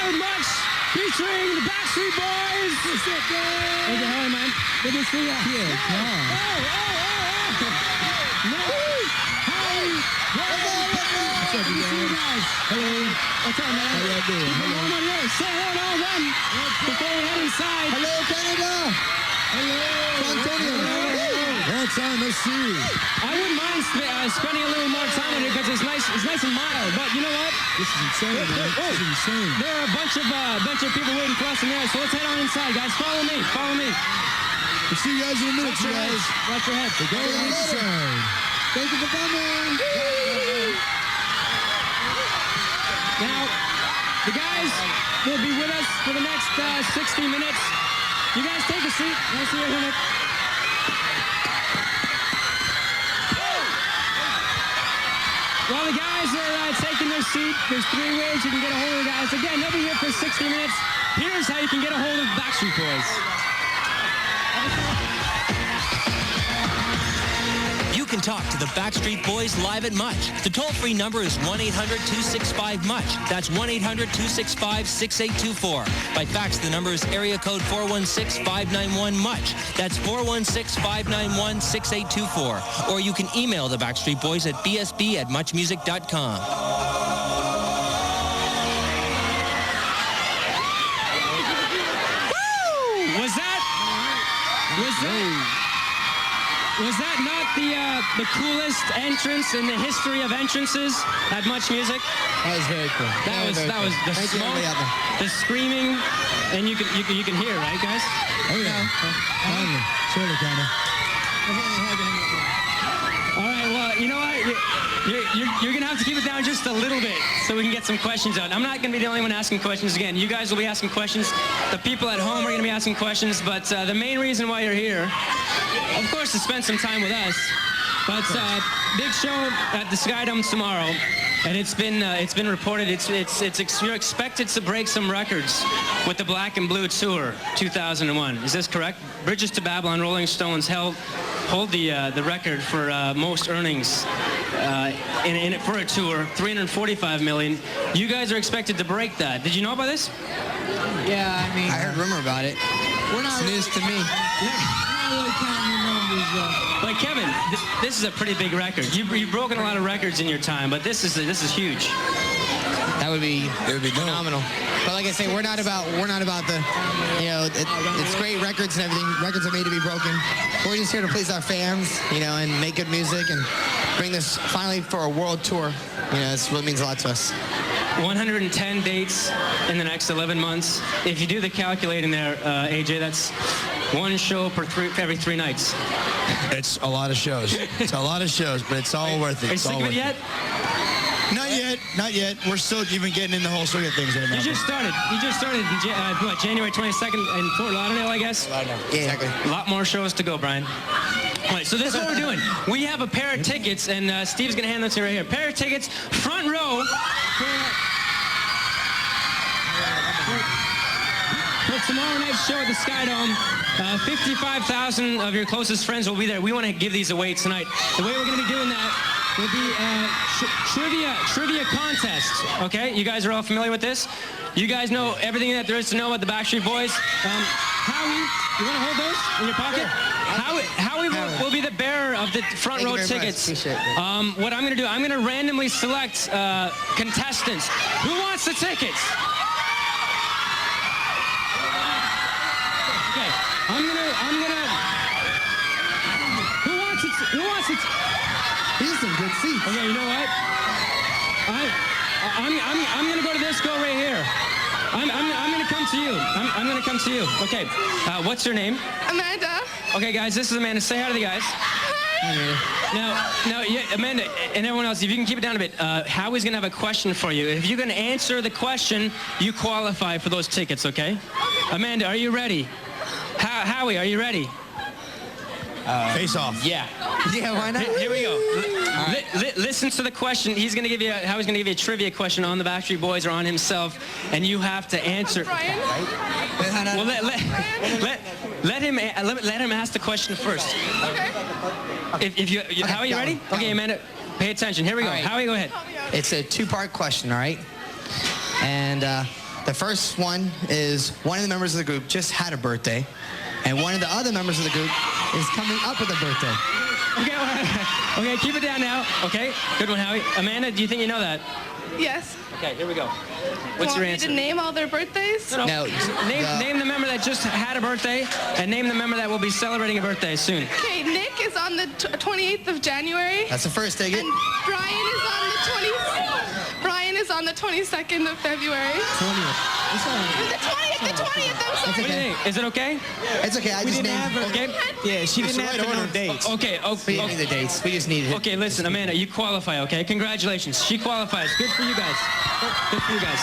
very much, featuring the Backstreet Boys. What's up, guys? Hey, how are you, man? Good to see you. Yeah, no. Hi. What's up, you guys? Hello. What's up, man? How y'all doing? Hello. Say hello to all them before we head inside. Hello, Canada. Hello. San Antonio. Long time no see. I wouldn't mind spending a little more time on it because it's nice and mild. But you know what? This is insane, man. This is insane. There are a bunch of people waiting for us in there. So let's head on inside, guys. Follow me. We'll see you guys in a minute, guys. Watch your head. Go inside. Thank you for coming. Now, the guys will be with us for the next 60 minutes. You guys take a seat. Nice to see you here, Nick. While the guys are taking their seat, there's 3 ways you can get a hold of the guys. Again, they'll be here for 60 minutes. Here's how you can get a hold of Backstreet Boys. You can talk to the Backstreet Boys live at Much. The toll-free number is 1-800-265-MUCH. That's 1-800-265-6824. By fax, the number is area code 416-591-MUCH. That's 416-591-6824. Or you can email the Backstreet Boys at bsb@muchmusic.com. Was that not the coolest entrance in the history of entrances at Much Music? That was very cool. That was the smoke, the screaming, and you can hear, right, guys? Oh yeah, sort of, kind of. All right, well, you know what? You're gonna have to keep it down just a little bit so we can get some questions out. I'm not gonna be the only one asking questions again. You guys will be asking questions. The people at home are gonna be asking questions. But the main reason why you're here, of course, to spend some time with us. But big show at the Sky Dome tomorrow, and it's been reported you're expected to break some records with the Black and Blue Tour 2001. Is this correct? Bridges to Babylon, Rolling Stones hold the record for most earnings in it for a tour, $345 million. You guys are expected to break that. Did you know about this? Yeah, I mean, I heard rumor about it. It's news to me. But Kevin, this is a pretty big record. You've broken a lot of records in your time, but this is huge. It would be phenomenal. But like I say, we're not about the, it's great records and everything. Records are made to be broken. We're just here to please our fans, and make good music and bring this finally for a world tour. This really means a lot to us. 110 dates in the next 11 months. If you do the calculating there, AJ, that's one show every 3 nights. It's a lot of shows. It's a lot of shows, but it's all worth it. Are you sick of it yet? Not yet. We're still even getting in the whole swing of things right now. You just started January 22nd in Fort Lauderdale, I guess? Yeah, exactly. A lot more shows to go, Brian. All right, so this is what we're doing. We have a pair of tickets, and Steve's going to hand them to you right here. Pair of tickets, front row for tomorrow night's show at the Sky Dome. 55,000 of your closest friends will be there. We want to give these away tonight. The way we're going to be doing that will be trivia contest. Okay, you guys are all familiar with this? You guys know everything that there is to know about the Backstreet Boys. Howie, you want to hold those in your pocket? Howie will be the bearer of the front row tickets. What I'm going to do, I'm going to randomly select contestants. Who wants the tickets? Okay, I'm gonna. Who wants it? Here's some good seats. Okay, you know what? I'm gonna go to this girl right here. I'm gonna come to you. I'm gonna come to you. Okay. What's your name? Amanda. Okay, guys, this is Amanda. Say hi to the guys. Now, yeah, Amanda and everyone else, if you can keep it down a bit, Howie's gonna have a question for you. If you're gonna answer the question, you qualify for those tickets. Okay? Amanda, are you ready? Howie, are you ready? Face off. Yeah. Yeah, why not? Here we go. Listen to the question. Howie's going to give you a trivia question on the Backstreet Boys or on himself, and you have to answer. Brian? Well, let him ask the question first. Okay. Howie, you ready? Okay, Amanda, pay attention. Here we go. Right. Howie, go ahead. It's a 2-part question, all right? And The first one is one of the members of the group just had a birthday, and one of the other members of the group is coming up with a birthday. Okay, keep it down now. Okay, good one, Howie. Amanda, do you think you know that? Yes. Okay, here we go. What's your answer? Want me to name all their birthdays? No. Name the member that just had a birthday, and name the member that will be celebrating a birthday soon. Okay, Nick is on the 28th of January. That's the first ticket. And Brian is on the 22nd of February. 20th. The 20th, I'm sorry. What do you think? Is it okay? It's okay. I just named. Okay. Yeah, she didn't have to know dates. Okay. We didn't need the dates. We just needed it. Okay, listen, Amanda, you qualify, okay? Congratulations. She qualifies. Good for you guys. Good for you guys.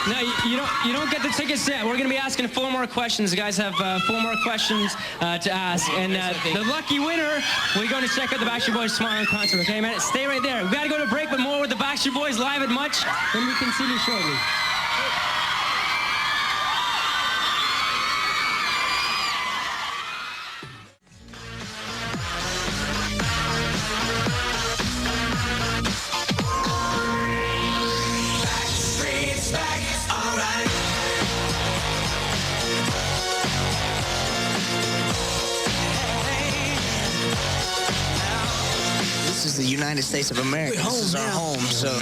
Now, you don't get the tickets yet. We're going to be asking 4 more questions. The guys have 4 more questions to ask. And the lucky winner, we're going to check out the Backstreet Boys tomorrow in concert, okay, man? Stay right there. We've got to go to break, but more with the Backstreet Boys live at Much when we continue shortly. This is the United States of America. This is our home. So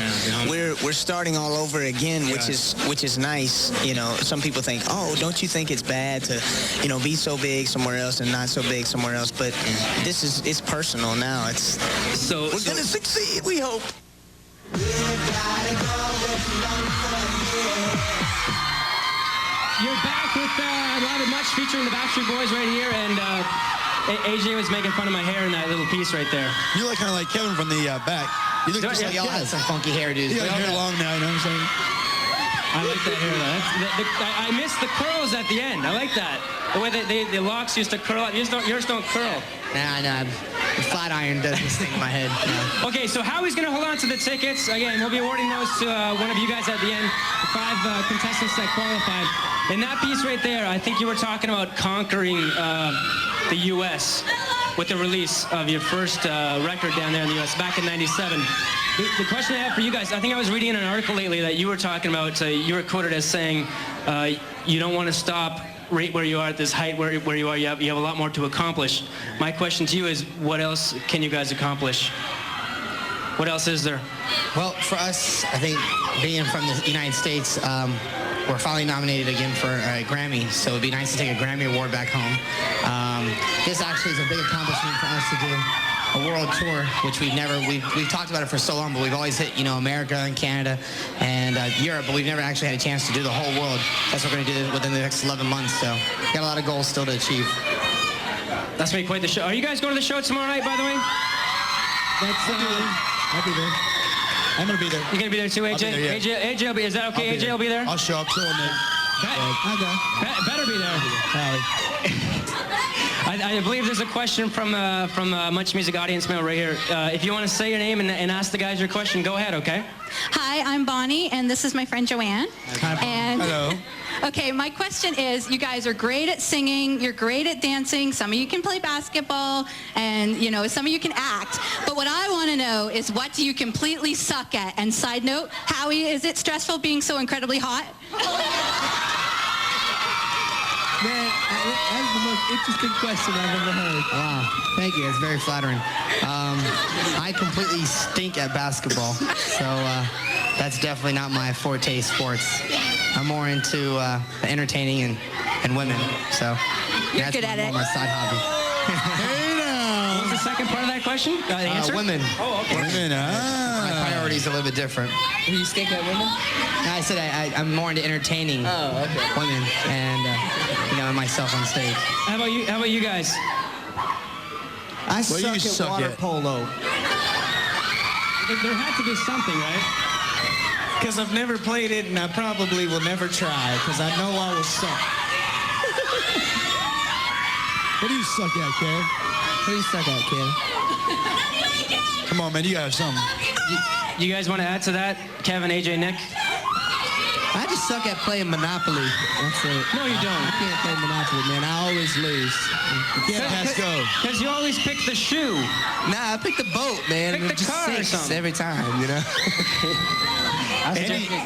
we're starting all over again, which is nice. You know, some people think, oh, don't you think it's bad to, you know, be so big somewhere else and not so big somewhere else? But it's personal now. We're gonna succeed. We hope. You're back with Live at Much featuring the Backstreet Boys right here, and AJ was making fun of my hair in that little piece right there. You look kind of like Kevin from the back. You look just like Y'all have some funky hairdos. You got hair long now, you know what I'm saying? I like that hair, though. I miss the curls at the end. I like that. The way the locks used to curl up. Yours don't curl. Nah. The flat iron does this thing in my head. Yeah. Okay, so Howie's going to hold on to the tickets. Again, we'll be awarding those to one of you guys at the end, the 5 contestants that qualified. In that piece right there, I think you were talking about conquering the U.S. with the release of your first record down there in the U.S. back in '97. The question I have for you guys, I think I was reading in an article lately that you were talking about, you were quoted as saying, you don't want to stop right where you are at this height where you are. You have a lot more to accomplish. My question to you is, what else can you guys accomplish? What else is there? Well, for us, I think being from the United States, we're finally nominated again for a Grammy, so it'd be nice to take a Grammy Award back home. This actually is a big accomplishment for us to do a world tour, which we've talked about it for so long, but we've always hit, you know, America and Canada and Europe, but we've never actually had a chance to do the whole world. That's what we're going to do within the next 11 months, so got a lot of goals still to achieve. That's going to be quite the show. Are you guys going to the show tomorrow night, by the way? I'll be there. I'm going to be there. You're going to be there too, AJ? I'll be there, yeah. AJ will be, is that okay? AJ will be there? I'll show up soon, man. Better be there. I believe there's a question from Much Music audience mail right here. If you want to say your name and ask the guys your question, go ahead, okay? Hi, I'm Bonnie, and this is my friend Joanne. And Hello. Okay, my question is, you guys are great at singing, you're great at dancing, some of you can play basketball, and, you know, some of you can act. But what I want to know is, what do you completely suck at? And side note, Howie, is it stressful being so incredibly hot? Man, that's the most interesting question I've ever heard. Wow, thank you. It's very flattering. I completely stink at basketball, so that's definitely not my forte sports. I'm more into entertaining and women, so You're that's good at it. my side hobby. Hey now. What was the second part of that question? The answer? Women. Oh, okay. Women, My priorities are a little bit different. You stink at women? No, I said I'm more into entertaining women and you know, myself on stage. How about you guys? I What do you suck suck at water at? polo. There had to be something, right? Because I've never played it, and I probably will never try, because I know I will suck. What do you suck at, Kev? What do you suck at, kid? Come on, man, you got something. You guys want to add to that? Kevin, AJ, Nick? I just suck at playing Monopoly. That's it. No, you don't. I can't play Monopoly, man. I always lose. Yeah, pass go. Because you always pick the shoe. Nah, I pick the boat, man. Pick the Just car or 6 something. every time, you know?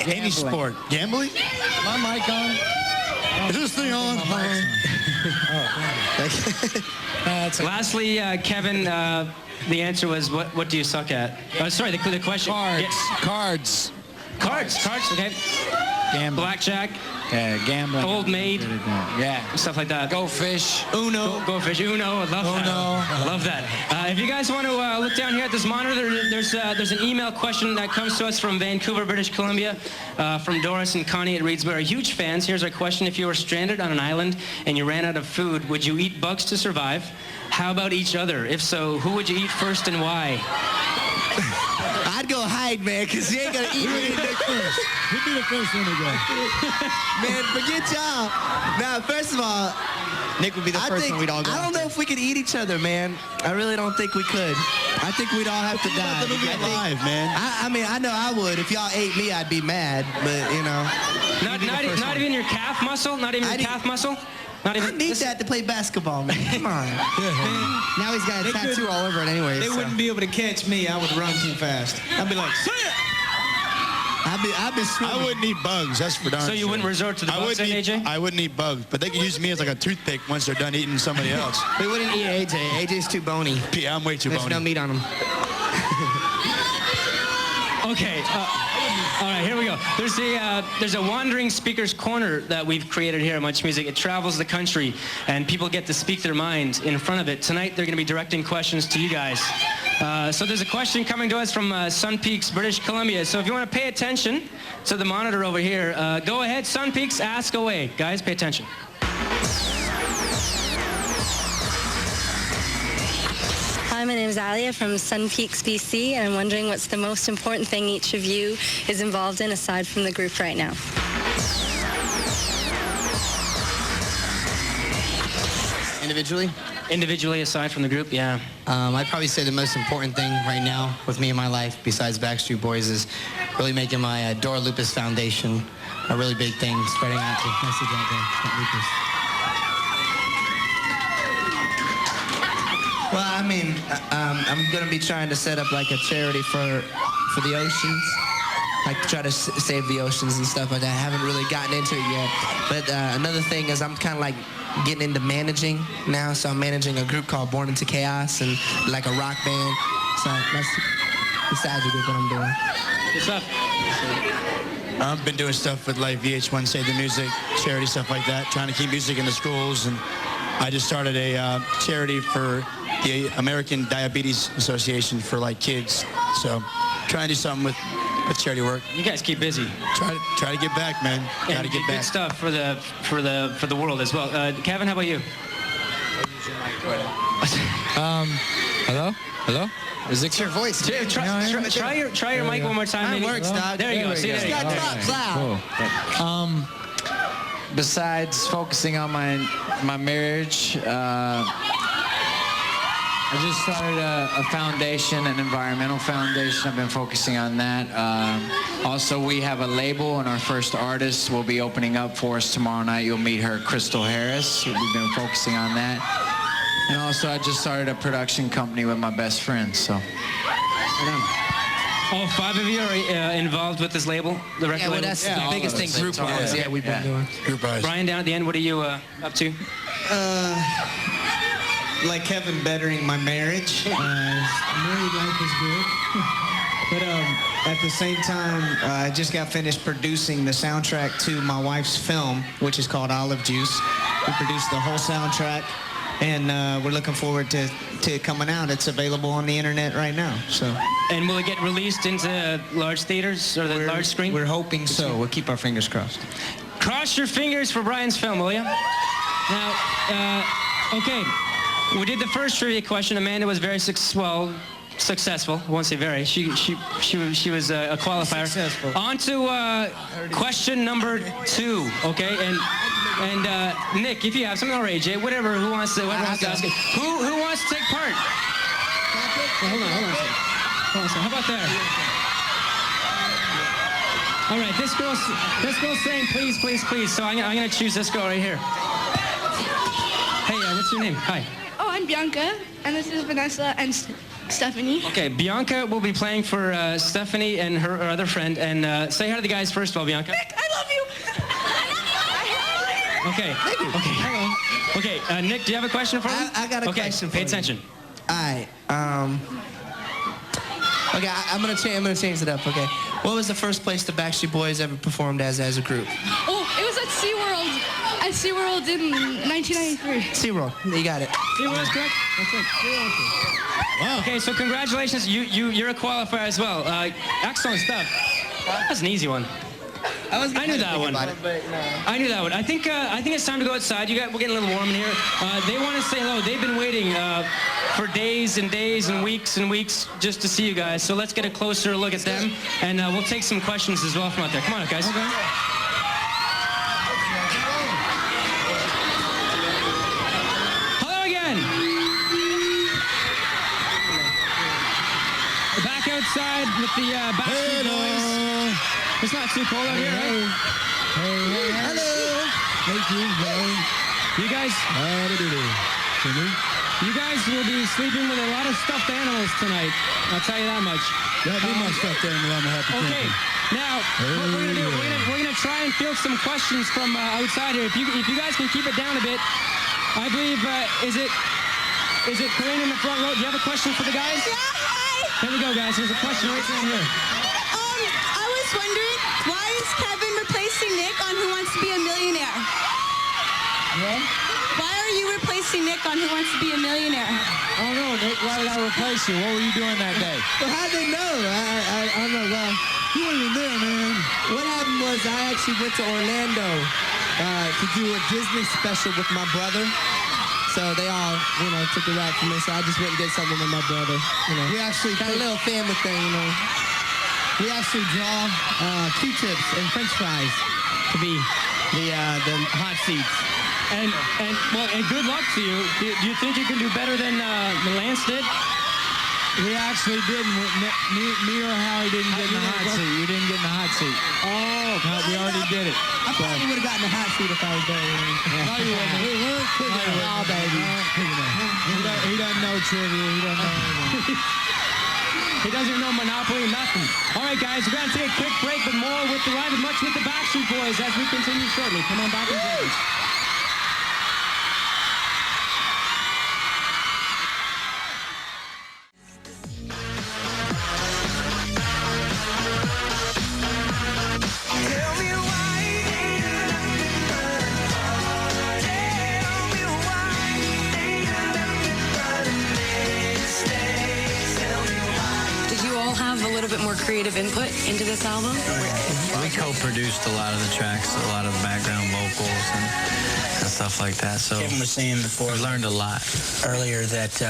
Any sport. Gambling? My mic on? Is this thing on? Lastly, Kevin, the answer was, what do you suck at? Sorry, the question. Cards. Cards, okay. Gambling. Blackjack, Gambling. Old Maid, Yeah. stuff like that. Go fish. Go fish. Uno, I love that. I love that. If you guys want to look down here at this monitor, there's an email question that comes to us from Vancouver, British Columbia, from Doris and Connie. It reads, "We are huge fans. Here's our question. If you were stranded on an island and you ran out of food, would you eat bugs to survive? How about each other? If so, who would you eat first and why?" I'd go hide, man, because you ain't going to eat me. First. He'd be the first one to go. Man, forget y'all. Now, first of all, Nick would be the first one we'd all go. I don't know if we could eat each other, man. I really don't think we could. I think we'd all have to die. Let them be alive, man. I mean, I know I would. If y'all ate me, I'd be mad, but, you know. Not even your calf muscle? Not even your calf muscle? Not even. I need that to play basketball, man. Come on. Now he's got a tattoo all over it anyway. They wouldn't be able to catch me. I would run too fast. I'd be like, see ya! I'd be swimming. I wouldn't eat bugs. That's for darn So you sure. wouldn't resort to the bugs, then, AJ? I wouldn't eat bugs, but they could use me as like a toothpick once they're done eating somebody else. We wouldn't eat AJ. AJ's too bony. Yeah, I'm way too There's bony. no meat on him. Okay. All right, here we go. There's a wandering speaker's corner that we've created here at Much Music. It travels the country, and people get to speak their mind in front of it. Tonight, they're going to be directing questions to you guys. So there's a question coming to us from Sun Peaks, British Columbia. So if you want to pay attention to the monitor over here, go ahead, Sun Peaks, ask away. Guys, pay attention. Hi, my name is Alia from Sun Peaks, BC, and I'm wondering what's the most important thing each of you is involved in aside from the group right now. Individually? Individually, aside from the group, yeah. I'd probably say the most important thing right now with me in my life, besides Backstreet Boys, is really making my Dora Lupus Foundation a really big thing, spreading out the message out there about lupus. Well, I mean, I'm going to be trying to set up like a charity for the oceans, like try to save the oceans and stuff like that. I haven't really gotten into it yet. But another thing is I'm kind of like getting into managing now, so I'm managing a group called Born Into Chaos and like a rock band. So that's besides the group what I'm doing. What's up? I've been doing stuff with like VH1 Save the Music, charity stuff like that, trying to keep music in the schools. And I just started a charity for the American Diabetes Association for like kids. So trying to do something with charity work. You guys keep busy. Try to get back, man. Got to get back. Good stuff for the world as well. Kevin, how about you? Hello? Is it your voice? Try your mic one more time. That works, Doc. There you go. See, there you go. Loud. Besides focusing on my marriage, I just started a foundation, an environmental foundation. I've been focusing on that. Also, we have a label, and our first artist will be opening up for us tomorrow night. You'll meet her, Crystal Harris. We've been focusing on that. And also, I just started a production company with my best friend, so. All 5 of you are involved with this label, the record Yeah, well, label? that's the biggest thing group-wise. Yeah, we've been doing. Group-wise. Brian, down at the end, what are you up to? like Kevin bettering my marriage. Married life is good. But at the same time, I just got finished producing the soundtrack to my wife's film, which is called Olive Juice. We produced the whole soundtrack, and we're looking forward to it coming out. It's available on the internet right now. So. And will it get released into large theaters or the large screen? We're hoping so. We'll keep our fingers crossed. Cross your fingers for Brian's film, will you? Now, okay. We did the first trivia question. Amanda was very successful. I won't say very. She was a qualifier. Successful. On to question number 2. Okay, and Nick, if you have something, or AJ, whoever wants to ask it. Who wants to take part? Hold on a second. How about there? All right, this girl's saying please, please, please. So I'm gonna choose this girl right here. Hey, what's your name? Hi. Oh, I'm Bianca, and this is Vanessa and Stephanie. Okay, Bianca will be playing for Stephanie and her other friend. And say hi to the guys first of all, Bianca. Nick, I love you. Okay. Okay. Okay. Nick, do you have a question for him? I got a question for pay you. attention. All right. Okay, I'm gonna change it up. Okay, what was the first place the Backstreet Boys ever performed as a group? Oh, it was at SeaWorld. At SeaWorld in 1993. SeaWorld. You got it. SeaWorld's correct. That's it. Wow. Okay, so congratulations. You're a qualifier as well. Excellent stuff. That's an easy one. I knew that one. I knew that one. I think it's time to go outside. We're getting a little warm in here. They want to say hello. They've been waiting for days and days and weeks just to see you guys. So let's get a closer look at them, and we'll take some questions as well from out there. Come on up, guys. Okay. Hello again. Back outside with the Backstreet Boys. It's not too cold out here, right? Hello. Thank you. You guys will be sleeping with a lot of stuffed animals tonight. I'll tell you that much. That'd be my stuffed animal on the happy Okay. camper. Now, what we're gonna do? We're gonna try and field some questions from outside here. If you guys can keep it down a bit, I believe is it Corinne in the front row? Do you have a question for the guys? Yeah. Hi. Here we go, guys. There's a question right down here. I was wondering, why is Kevin replacing Nick on Who Wants to Be a Millionaire? What? Why are you replacing Nick on Who Wants to Be a Millionaire? I don't know, Nick. Why did I replace you? What were you doing that day? Well, how'd they know? I don't know. Well, You weren't even there, man. what happened was I actually went to Orlando to do a Disney special with my brother. So they all, took the rap from me. So I just went and did something with my brother. We actually Got a little family thing, We actually draw Q-tips and French fries to be the hot seats. And good luck to you. Do you think you can do better than Lance did? We actually didn't. Me or Howie didn't get in the hot seat. We didn't get in the hot seat. Oh, No, we already did it. I probably would have gotten the hot seat if I was there. No, you wouldn't. We weren't quick enough. Oh, baby. He doesn't know trivia. He doesn't know anything. He doesn't know Monopoly, nothing. All right, guys, we're going to take a quick break, but more with the Live and Much with the Backstreet Boys as we continue shortly. Come on back and join us. More creative input into this album? We co-produced a lot of the tracks, a lot of the background vocals and stuff like that. So Kevin was saying before, we learned a lot earlier that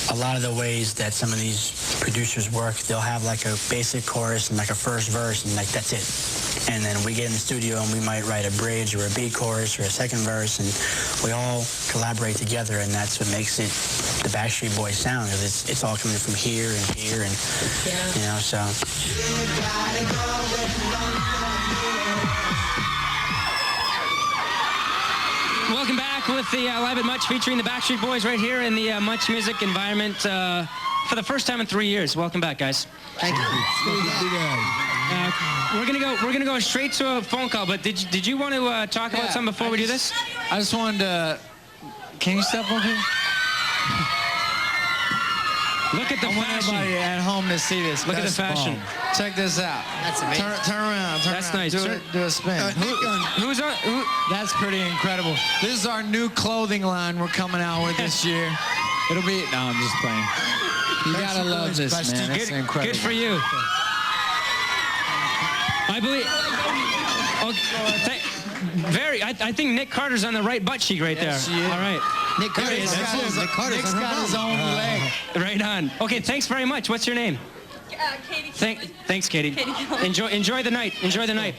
a lot of the ways that some of these producers work, they'll have like a basic chorus and like a first verse and like that's it. And then we get in the studio and we might write a bridge or a B chorus or a second verse, and we all collaborate together, and that's what makes it the Backstreet Boys sound, because it's all coming from here and here, and so. Welcome back with the Live at Much featuring the Backstreet Boys right here in the Much Music environment for the first time in 3 years. Welcome back, guys. Thank you. We're gonna go straight to a phone call. But did you want to talk about something before we do this? I just wanted to. Can you step over here? Look at the I want fashion. everybody at home to see this. Look at the fashion. Ball. Check this out. That's amazing. Turn around. That's nice. Do a spin. Who's on? That's pretty incredible. This is our new clothing line we're coming out with this year. It'll be. No, I'm just playing. You gotta love this, man. It's incredible. Good for you. I believe. I think Nick Carter's on the right butt cheek right there. All right. Nick Carter's got his own leg. Right on. Okay, thanks very much. What's your name? Katie. Thanks, Katie. Enjoy the night. Enjoy the night.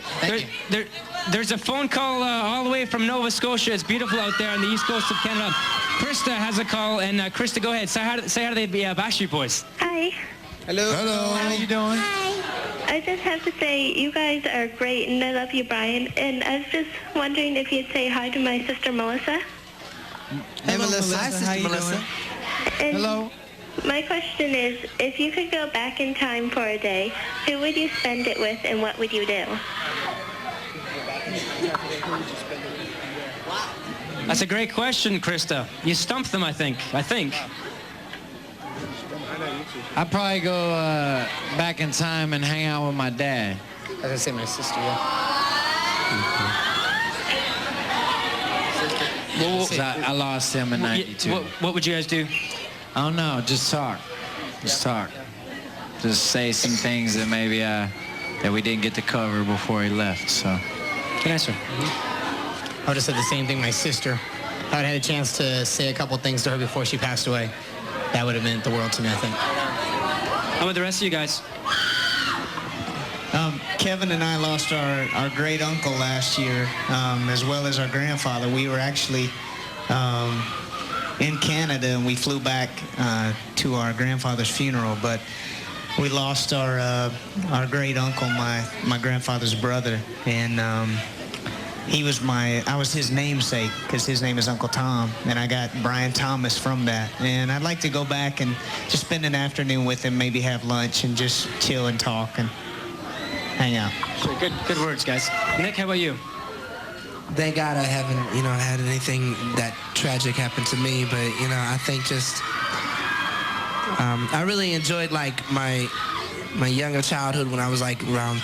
There's a phone call all the way from Nova Scotia. It's beautiful out there on the east coast of Canada. Krista has a call, and Krista, go ahead. Say hi to the Backstreet Boys. Hi. Hello. How are you doing? Hi. I just have to say you guys are great, and I love you, Brian. And I was just wondering if you'd say hi to my sister, Melissa. Hey, Melissa. Hi, Sister Melissa. And Hello. my question is, if you could go back in time for a day, who would you spend it with, and what would you do? That's a great question, Krista. You stumped them, I think. I'd probably go back in time and hang out with my dad. I was gonna say my sister. Yeah. I lost him in '92. What would you guys do? I don't know. Just talk. Just talk. Just say some things that maybe that we didn't get to cover before he left. So. Good answer. I would have said the same thing. My sister. I would have had a chance to say a couple things to her before she passed away. That would have meant the world to me, I think. How about the rest of you guys? Kevin and I lost our great uncle last year, as well as our grandfather. We were actually in Canada, and we flew back to our grandfather's funeral, but we lost our great uncle, my grandfather's brother, and I was his namesake because his name is Uncle Tom, and I got Brian Thomas from that. And I'd like to go back and just spend an afternoon with him, maybe have lunch and just chill and talk and hang out. Good words, guys. Nick, how about you? Thank God I haven't, had anything that tragic happen to me, but, I think just, I really enjoyed, my younger childhood when I was, around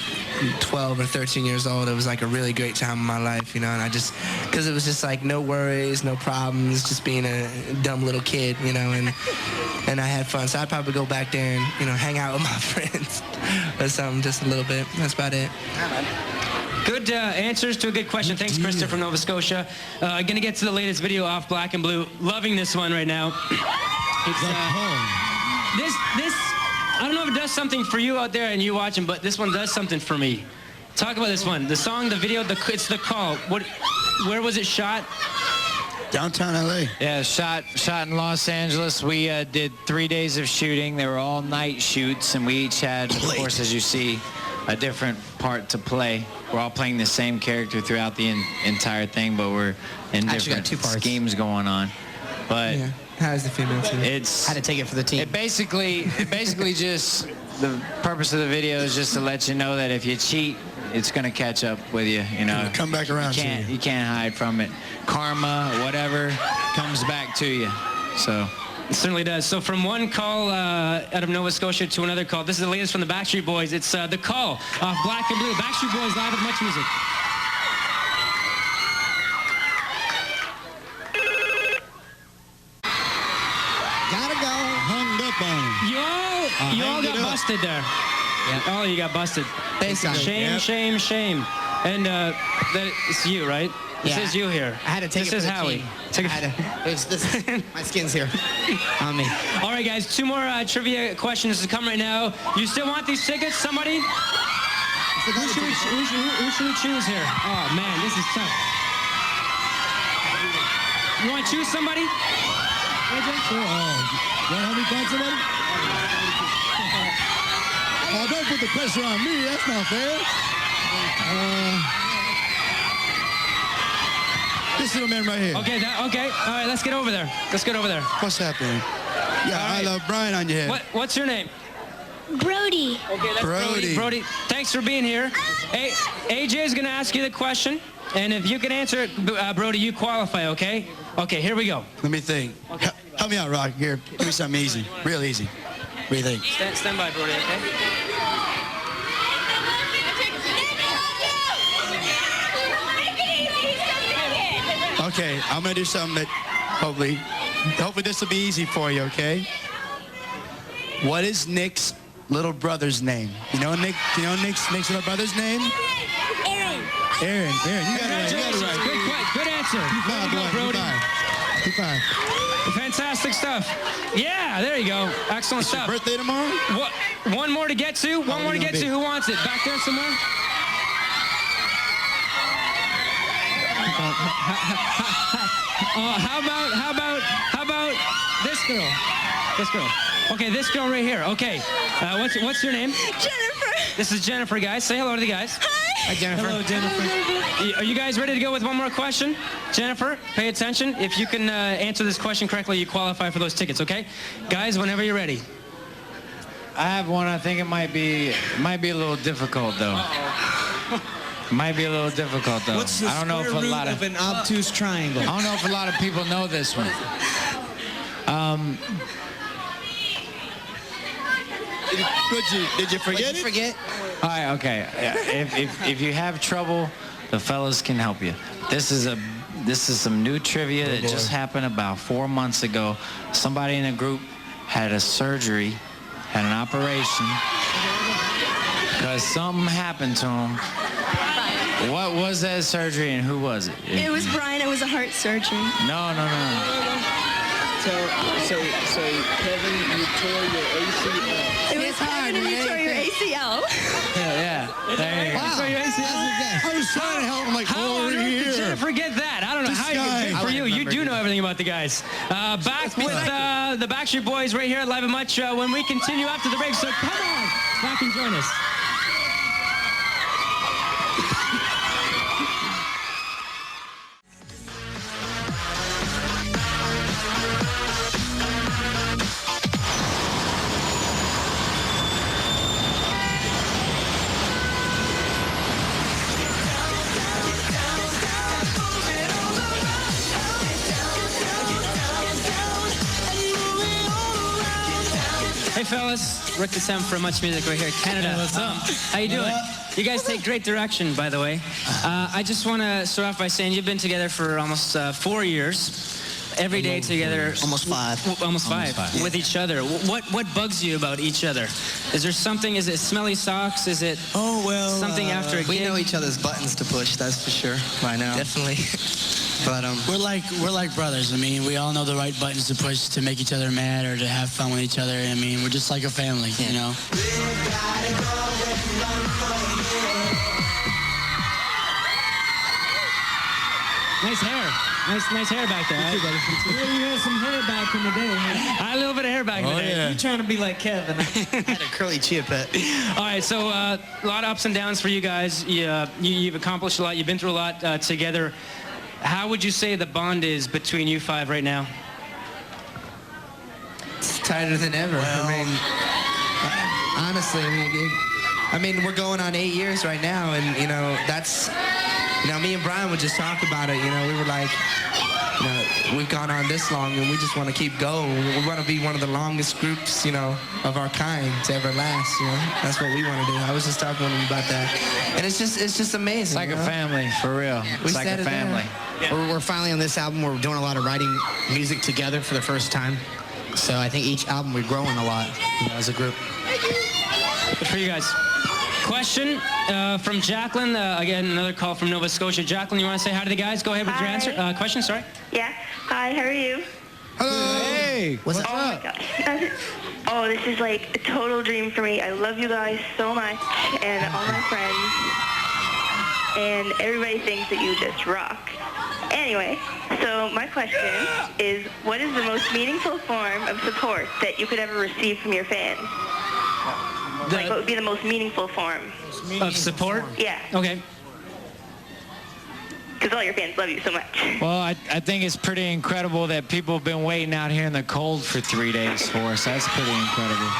12 or 13 years old. It was, a really great time in my life, and I just, because it was just, no worries, no problems, just being a dumb little kid, and I had fun. So I'd probably go back there and, hang out with my friends or something, just a little bit. That's about it. Good answers to a good question. Thanks, Krista from Nova Scotia. Gonna get to the latest video off Black and Blue. Loving this one right now. It's this. I don't know if it does something for you out there and you watching, but this one does something for me. Talk about this one. The song, the video, it's The Call. Where was it shot? Downtown LA. Yeah, shot in Los Angeles. We did 3 days of shooting. They were all night shoots, and we each had, of course, as you see, a different part to play. We're all playing the same character throughout the entire thing, but we're in different schemes going on. But yeah. How's the female team? It's how to take it for the team. It basically just the purpose of the video is just to let you know that if you cheat, it's gonna catch up with you. Come back around. You can't hide from it. Karma, whatever, comes back to you. So. It certainly does. So from one call out of Nova Scotia to another call, this is the latest from the Backstreet Boys. It's The Call off Black and Blue. Backstreet Boys live with much music. Gotta go. Hung up on him. You all got busted there. Yeah. Oh, you got busted. Shame. And it's you, right? This is you here. I had to take this it for is the Howie. team. My skin's here on me. All right, guys, 2 more trivia questions to come right now. You still want these tickets, somebody? Who should we choose here? Oh, man, this is tough. You want to choose somebody? You want to help me find somebody? Oh, don't put the pressure on me. That's not fair. This little man right here. Okay. All right, let's get over there. What's happening? Yeah, right. I love Brian on your head. What's your name? Brody. Okay, that's Brody. Thanks for being here. Hey, AJ is going to ask you the question, and if you can answer it, Brody, you qualify, okay? Okay, here we go. Let me think. Okay. Help me out, Rock. Here, give me something easy. Real easy. What do you think? Stand by, Brody, okay? Okay, I'm gonna do something that hopefully this will be easy for you, okay? What is Nick's little brother's name? You know Nick's little brother's name? Aaron. Aaron, you got it right. Good answer. There you go, Brody. Keep on. Fantastic stuff. Yeah, there you go. Excellent stuff. Your birthday tomorrow? One more to get to. One more to get to. Who wants it? Back there somewhere? How about this girl? This girl. Okay, this girl right here. Okay. What's your name? Jennifer. This is Jennifer, guys. Say hello to the guys. Hi, Jennifer. Hello, Jennifer. Are you guys ready to go with one more question? Jennifer, pay attention. If you can answer this question correctly, you qualify for those tickets, okay? Guys, whenever you're ready. I have one. I think it might be a little difficult, though. Might be a little difficult, though. What's the I don't know if a square lot root of an obtuse triangle? I don't know if a lot of people know this one. Did you forget it? Forget? All right, okay. Yeah, if you have trouble, the fellas can help you. This is some new trivia that just happened about 4 months ago. Somebody in a group had a surgery, had an operation, because something happened to him. What was that surgery and who was it? It was Brian. It was a heart surgery. No. So Kevin, you tore your ACL. It was Kevin and you tore your ACL. Yeah. There you go. I was trying to help him, like, How on over earth here. did Jennifer get that? I don't know This how guy. you good for you. You do know everything about the guys. Back with the Backstreet Boys right here at Live and Much when we continue after the break. So come on, back and join us. Hey fellas, Rick the Sam from Much Music right here, Canada. Hey, what's up? How you doing? You guys take great direction, by the way. I just want to start off by saying you've been together for almost 4 years. Every day together. Almost 5. Almost five. With each other. What bugs you about each other? Is there something? Is it smelly socks? Is it something after a gig? We know each other's buttons to push, that's for sure. I know. Definitely. But we're like brothers. I mean, we all know the right buttons to push to make each other mad or to have fun with each other. I mean, we're just like a family, you know. Nice hair. Nice hair back there. You had some hair back in the day. I had a little bit of hair back in the day. You're trying to be like Kevin. I had a curly chip. All right, so a lot of ups and downs for you guys. You've accomplished a lot. You've been through a lot together. How would you say the bond is between you five right now? It's tighter than ever. Well, I mean, honestly, I mean, we're going on 8 years right now, and you know, that's, you know, me and Brian would just talk about it. You know, we were like, you know, we've gone on this long, and we just want to keep going. We want to be one of the longest groups, you know, of our kind to ever last. You know, that's what we want to do. I was just talking with him about that, and it's just amazing. It's like a family, for real. It's like a family. We're finally on this album. We're doing a lot of writing music together for the first time. So I think each album we're growing a lot, you know, as a group. Good for you guys. Question from Jacqueline. Again, another call from Nova Scotia. Jacqueline, you want to say hi to the guys? Go ahead with your answer. Question, sorry. Yeah. Hi, how are you? Hello. Hey. What's up? My gosh. Oh, this is like a total dream for me. I love you guys so much, and all my friends, and everybody thinks that you just rock. Anyway, so my question is, what is the most meaningful form of support that you could ever receive from your fans? Like, what would be the most meaningful form? Of support? Yeah. Okay. Because all your fans love you so much. Well, I think it's pretty incredible that people have been waiting out here in the cold for 3 days for us. That's pretty incredible.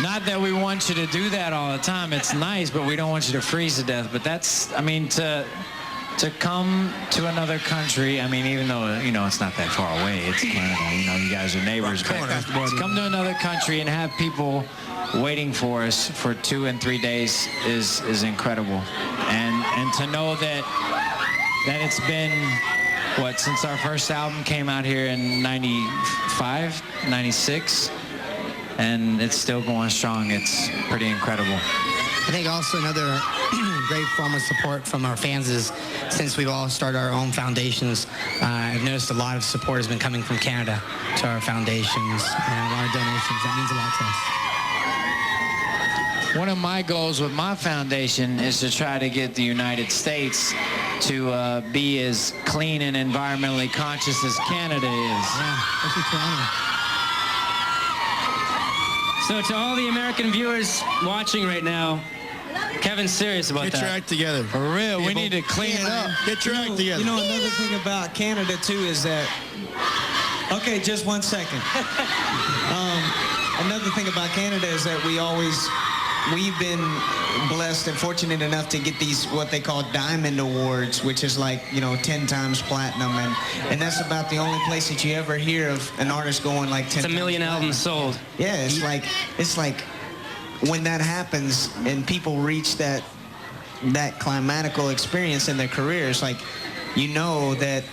Not that we want you to do that all the time. It's nice, but we don't want you to freeze to death. But that's, I mean, to come to another country, I mean, even though, you know, it's not that far away, it's Canada, you know, you guys are neighbors, but to come to another country and have people waiting for us for 2 and 3 days is incredible. And to know that it's been, what, since our first album came out here in 95, 96, and it's still going strong, it's pretty incredible. I think also another great form of support from our fans is, since we've all started our own foundations, I've noticed a lot of support has been coming from Canada to our foundations and a lot of donations. That means a lot to us. One of my goals with my foundation is to try to get the United States to be as clean and environmentally conscious as Canada is. So to all the American viewers watching right now, Kevin's serious about that. Get your act together. For real, we need to clean it up. Get your act together. You know, another thing about Canada, too, is that... Okay, just 1 second. Another thing about Canada is that we've been blessed and fortunate enough to get these, what they call Diamond Awards, which is like, 10 times platinum. And that's about the only place that you ever hear of an artist going like 10 It's a million albums sold. Yeah, it's like when that happens and people reach that climactical experience in their career, it's like, you know that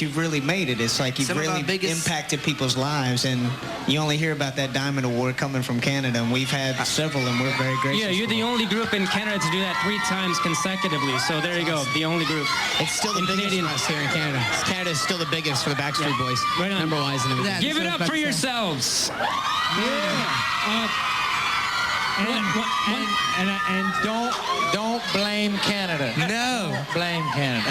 you've really made it. It's like you've really impacted people's lives, and you only hear about that Diamond Award coming from Canada, and we've had several, and we're very grateful. Yeah, you're the only group in Canada to do that 3 times consecutively, so there you go, the only group. It's still the biggest for us here in Canada. Canada is still the biggest for the Backstreet Boys, right on. number-wise and everything. Give it up for yourselves. And don't blame Canada. No. Don't blame Canada.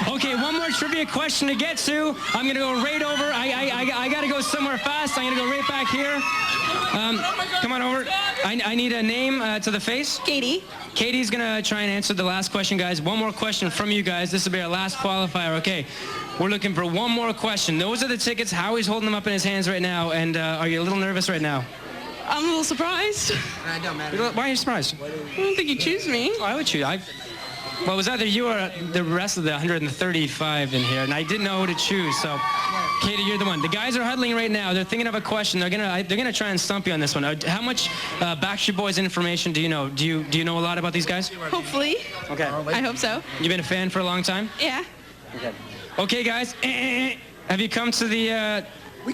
Okay, one more trivia question to get to. I'm going to go right over. I got to go somewhere fast. I'm going to go right back here. Come on over. I need a name to the face. Katie. Katie's going to try and answer the last question, guys. One more question from you guys. This will be our last qualifier. Okay, we're looking for one more question. Those are the tickets. Howie's holding them up in his hands right now. And are you a little nervous right now? I'm a little surprised. It don't matter. Why are you surprised? I don't think you choose me. I would choose. Well, it was either you or the rest of the 135 in here, and I didn't know who to choose. So, Katie, you're the one. The guys are huddling right now. They're thinking of a question. They're gonna try and stump you on this one. How much Backstreet Boys information do you know? Do you know a lot about these guys? Hopefully. Okay. I hope so. You've been a fan for a long time? Yeah. Okay. Okay, guys. Have you come to the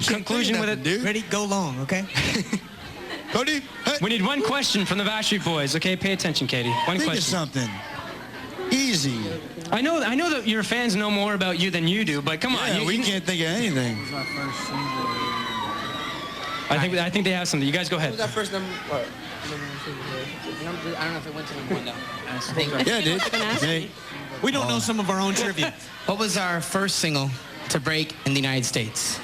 conclusion with it? Dude. Ready? Go long, okay? We need one question from the Backstreet Boys. Okay, pay attention, Katie. One Think question. of something. Easy. I know that your fans know more about you than you do, but come on. We can't think of anything. I think they have something. You guys go ahead. What was that first number? I don't know if it went to number 1 though. Yeah, it did. Hey. We don't know some of our own trivia. What was our first single to break in the United States?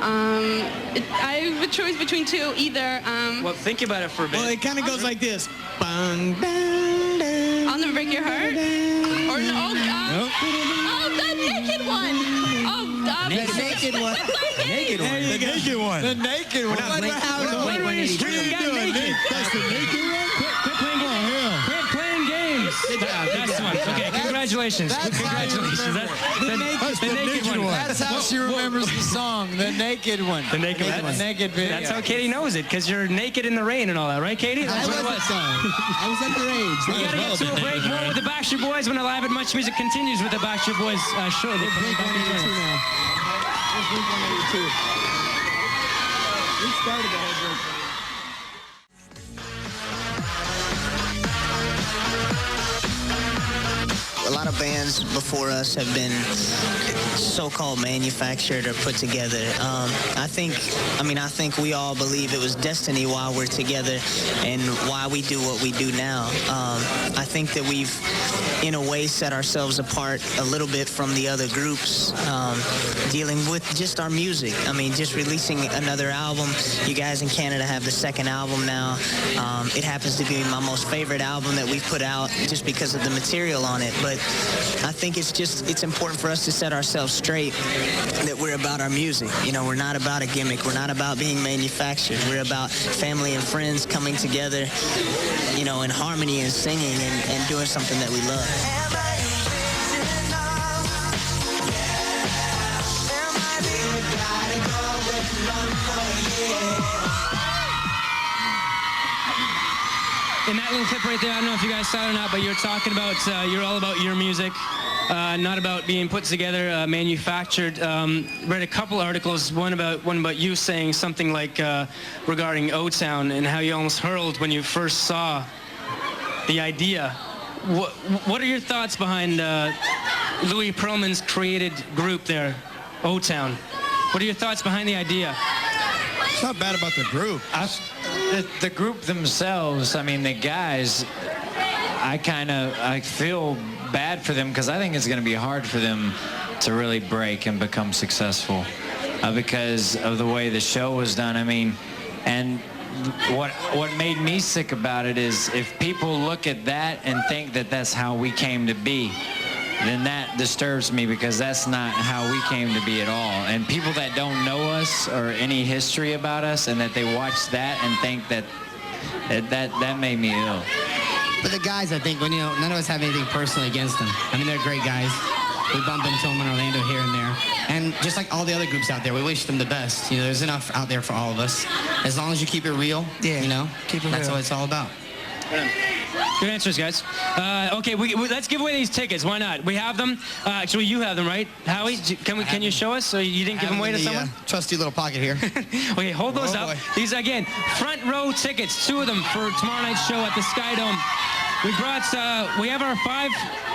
I have a choice between 2. Either. Well, think about it for a bit. Well, it kind of goes like this. Bang, bang, bang, I'll Never Break Your Heart. Or no. Oh, the naked one. Oh, the naked one. Naked one. The naked one. The naked one. What are you screaming? Got naked. That's the naked one? Quit playing games. Quit playing games. That's the one. Okay, congratulations. Congratulations. That's the naked one. That's how she remembers the song, the naked one. The naked one. The naked video. That's how Katie knows it, because you're naked in the rain and all that, right, Katie? That's what it was. I was underage. We got to get to a break. More with the Backstreet Boys when the Live at Much Music continues with the Backstreet Boys shortly. Blink 182 now. It's Blink 182. We started the whole break. A lot of bands before us have been so-called manufactured or put together. I think we all believe it was destiny why we're together and why we do what we do now. I think that we've, in a way, set ourselves apart a little bit from the other groups, dealing with just our music. I mean, just releasing another album. You guys in Canada have the 2nd album now. It happens to be my most favorite album that we've put out just because of the material on it. But I think it's important for us to set ourselves straight that we're about our music. You know, we're not about a gimmick. We're not about being manufactured. We're about family and friends coming together, you know, in harmony and singing and doing something that we love. In that little clip right there, I don't know if you guys saw it or not, but you're talking about, you're all about your music, not about being put together, manufactured. Read a couple articles, one about you saying something like regarding O-Town and how you almost hurled when you first saw the idea. What are your thoughts behind Louis Pearlman's created group there, O-Town? What are your thoughts behind the idea? It's not bad about the group. The group themselves, I mean, the guys, I feel bad for them because I think it's going to be hard for them to really break and become successful because of the way the show was done. I mean, and what made me sick about it is if people look at that and think that that's how we came to be, then that disturbs me because that's not how we came to be at all. And people that don't know us or any history about us and that they watch that and think that made me ill. But the guys, I think, when none of us have anything personally against them. I mean, they're great guys. We bump into them in Orlando here and there. And just like all the other groups out there, we wish them the best. There's enough out there for all of us. As long as you keep it real, keep it real. That's what it's all about. Good answers, guys. Okay, let's give away these tickets. Why not? We have them. Actually, you have them, right? Howie, can you show us? So you didn't give them away to someone? Trusty little pocket here. Okay, hold those up. Boy. These, again, front row tickets, 2 of them for tomorrow night's show at the Sky Dome. We have our 5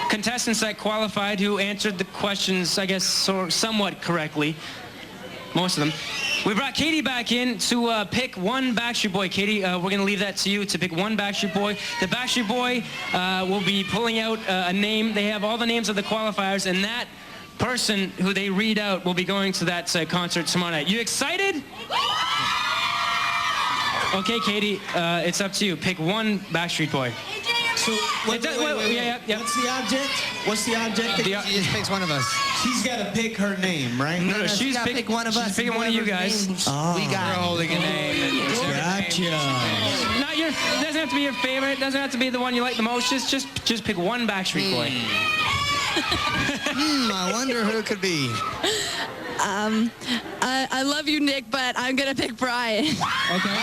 contestants that qualified who answered the questions, I guess, somewhat correctly. Most of them. We brought Katie back in to pick one Backstreet Boy. Katie, we're going to leave that to you to pick one Backstreet Boy. The Backstreet Boy will be pulling out a name. They have all the names of the qualifiers, and that person who they read out will be going to that concert tomorrow night. You excited? Okay, Katie, it's up to you. Pick one Backstreet Boy. So, wait. What's the object? What's the object? She just picks one of us. She's got to pick her name, right? No, she's picking one of us. She's picking one of you guys. We got holding a name. Gotcha. It doesn't have to be your favorite. It doesn't have to be the one you like the most. Just pick one Backstreet Boy. I wonder who it could be. I love you, Nick, but I'm going to pick Brian. Okay.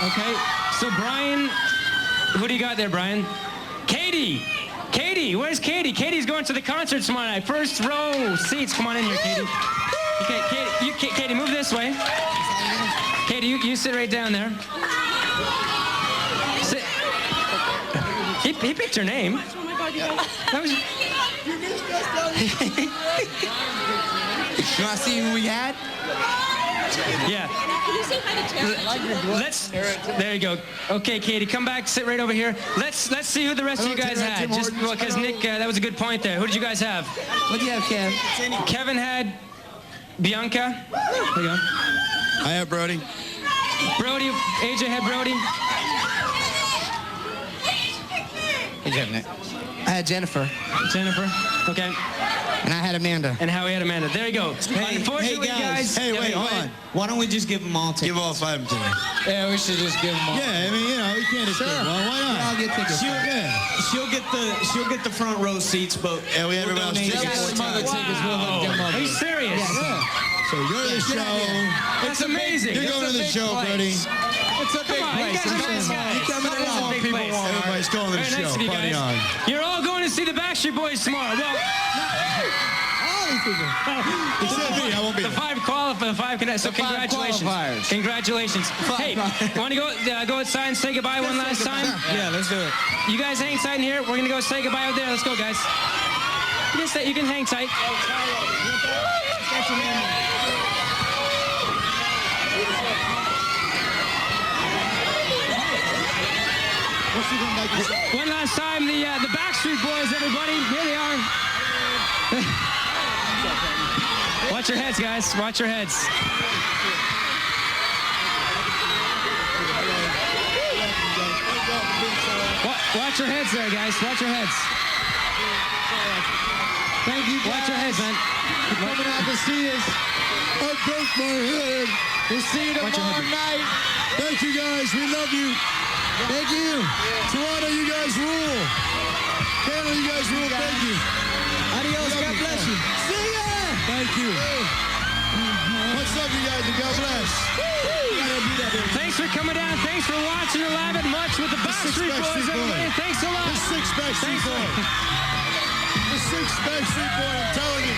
Okay. So, Brian, who do you got there, Brian? Katie. Katie, where's Katie? Katie's going to the concert tomorrow night. First row seats. Come on in here, Katie. Okay, Katie, move this way. Katie, you sit right down there. Sit. He picked your name. That was... You want to see who we had? Yeah. There you go. Okay, Katie, come back, sit right over here. Let's see who the rest of you guys had. Just because Nick, that was a good point there. Who did you guys have? What do you have, Kev? Kevin had Bianca. There you go. I have Brody. Brody, AJ had Brody. Hey, Jeff, Nick. I had Jennifer. Jennifer. Okay. And I had Amanda. And Howie had Amanda. There you go. Unfortunately, guys. Hey, wait, hold on. Why don't we just give them all tickets? Give all 5 of them to me. Yeah, we should just give them all. Yeah, I mean, you can't escape. Well, why not? I'll get tickets. She'll get the front row seats, but yeah, we have everyone else tickets. Some other tickets. We'll give them all. Are you serious? Yeah. So you're the show. That's amazing. You're going to the show, Brody. It's a big place. Everybody's going to the show. Nice of you Party guys. on. You're all going to see the Backstreet Boys tomorrow. Well, except me, I won't be the 5 qualify, the 5 connect. So congratulations. Congratulations. Hey, want to go outside and say goodbye one last time? Yeah, let's do it. You guys hang tight in here. We're gonna go say goodbye out there. Let's go, guys. You can hang tight. One last time, the Backstreet Boys, everybody. Here they are. Watch your heads, guys. Watch your heads. Watch your heads there, guys. Watch your heads. Thank you, guys. Watch your heads, man. For coming out to see us. I broke my head. We'll see you tomorrow night. Thank you, guys. We love you. Thank you. Toronto, you guys rule. Canada, you guys rule. Thank you. Adios. God bless you. See ya. Thank you. Much love, you guys, and God bless. Thanks for coming down. Thanks for watching the Live at Much with the Backstreet Boys, everybody. Thanks a lot. The 6 Backstreet Boys. The 6 Backstreet Boys, I'm telling you.